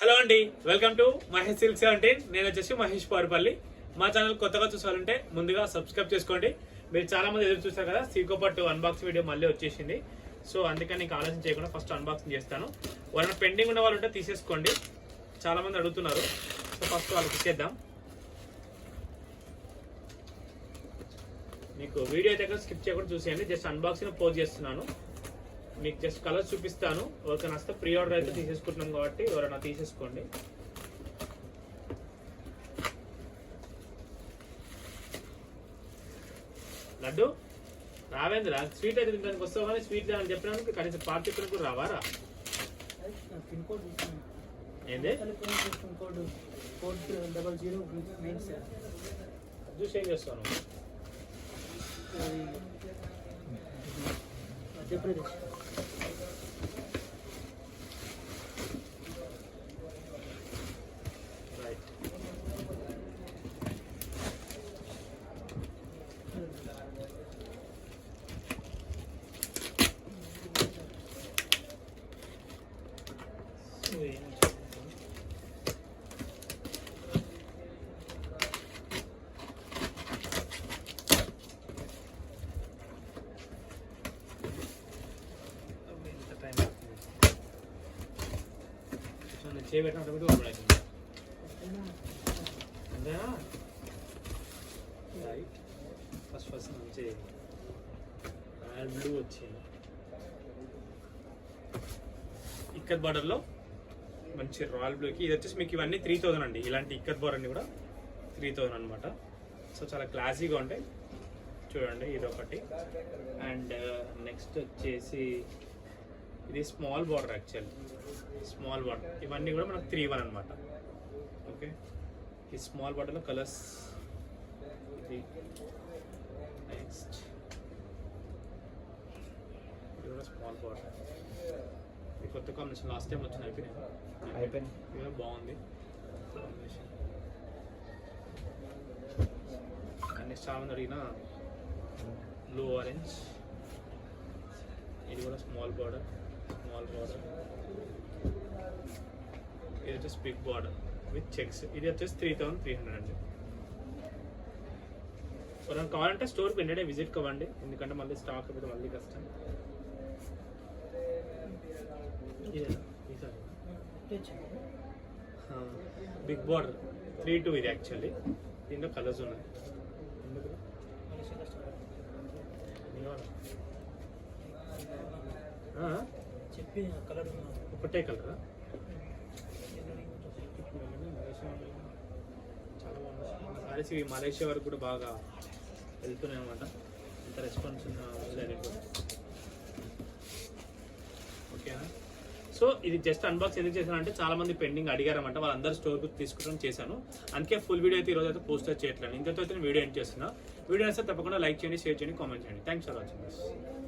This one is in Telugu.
హలో అండి, వెల్కమ్ టు మహేష్ సిల్క్ 17. నేను వచ్చేసి మహేష్ పారుపల్లి. మా ఛానల్ కొత్తగా చూసారంటే ముందుగా సబ్స్క్రైబ్ చేసుకోండి. మీరు చాలా మంది ఎదురు చూస్తారు కదా, సీకో పట్టు అన్బాక్సింగ్ వీడియో మళ్ళీ వచ్చేసింది. సో అందుకని నీకు ఆలోచన చేయకుండా ఫస్ట్ అన్బాక్సింగ్ చేస్తాను. వాళ్ళని పెండింగ్ ఉన్న వాళ్ళు ఉంటే తీసేసుకోండి, చాలా మంది అడుగుతున్నారు. సో ఫస్ట్ వాళ్ళకి ఇచ్చేద్దాం. మీకు వీడియో అయితే స్కిప్ చేయకుండా చూసేయండి. జస్ట్ అన్బాక్సింగ్ పోజ్ చేస్తున్నాను, మీకు జస్ట్ కలర్స్ చూపిస్తాను. ఎవరికైనా వస్తే ప్రీ ఆర్డర్ అయితే తీసేసుకుంటున్నాం కాబట్టి ఎవరైనా తీసేసుకోండి. లడ్డు రావేంద్ర, స్వీట్ అయితే తినడానికి వస్తావు కానీ స్వీట్ అని చెప్పినాను, కనీసం పార్టీ కూడా రావారా? ఏంది చూసి ఏం చేస్తాను? మధ్యప్రదేశ్. రైట్, చేయబెట్టిన ఆటోమేటిక్ అంతేనా? రైట్, ఫస్ట్ మంచి రాయల్ బ్లూ వచ్చింది. ఇక్కత్ బార్డర్లో మంచి రాయల్ బ్లూకి ఇది వచ్చేసి మీకు ఇవన్నీ 3000 అండి. ఇలాంటి ఇక్కత్ బార్డర్ అన్ని కూడా 3000 అనమాట. సో చాలా క్లాసీగా ఉంటాయి చూడండి, ఇది ఒకటి. అండ్ నెక్స్ట్ వచ్చేసి ఇది small border, actual small border. ఇవన్నీ కూడా మనకు 3-1 అనమాట. ఓకే, ఈ స్మాల్ బార్డర్లో కలర్స్. ఇది నెక్స్ట్, ఇది కూడా స్మాల్ బార్డర్. ఇది కొత్త కాంబినేషన్, లాస్ట్ టైం వచ్చిన అయిపోయింది. ఇది కూడా బాగుంది కాంబినేషన్. నెక్స్ట్ చాలా మంది అడిగిన బ్లూ ఆరెంజ్, ఇది కూడా స్మాల్ బార్డర్. ఇది వచ్చేసి బిగ్ బార్డర్ విత్ చెక్స్. ఇది వచ్చేసి 3300 అండి. మనం కావాలంటే స్టోర్కి వెంటనే విజిట్ కావండి, ఎందుకంటే మళ్ళీ స్టాక్ అయిపోతే మళ్ళీ కష్టం. బిగ్ బార్డర్ 3-2 ఇది యాక్చువల్లీ. దీంట్లో కలర్స్ ఉన్నాయి. చెప్పి కలర్ ఒకటే కలరా? చాలా బాగుంది. సారీస్ ఇవి మలేషియా వరకు కూడా బాగా వెళ్తున్నాయి అనమాట. ఇంత రెస్పాన్స్ ఉన్న. ఓకేనా? సో ఇది జస్ట్ అన్బాక్స్ ఎందుకు చేశాను అంటే చాలా మంది పెండింగ్ అడిగారన్నమాట, వాళ్ళందరూ స్టోర్కి తీసుకుంటాం చేశాను. అందుకే ఫుల్ వీడియో అయితే ఈరోజు అయితే పోస్టర్ చేయట్లేదు. ఇంతతో అయితే వీడియో ఎండ్ చేస్తున్నా. వీడియో అయితే తప్పకుండా లైక్ చేయండి, షేర్ చేయండి, కామెంట్ చేయండి. Thanks for watching.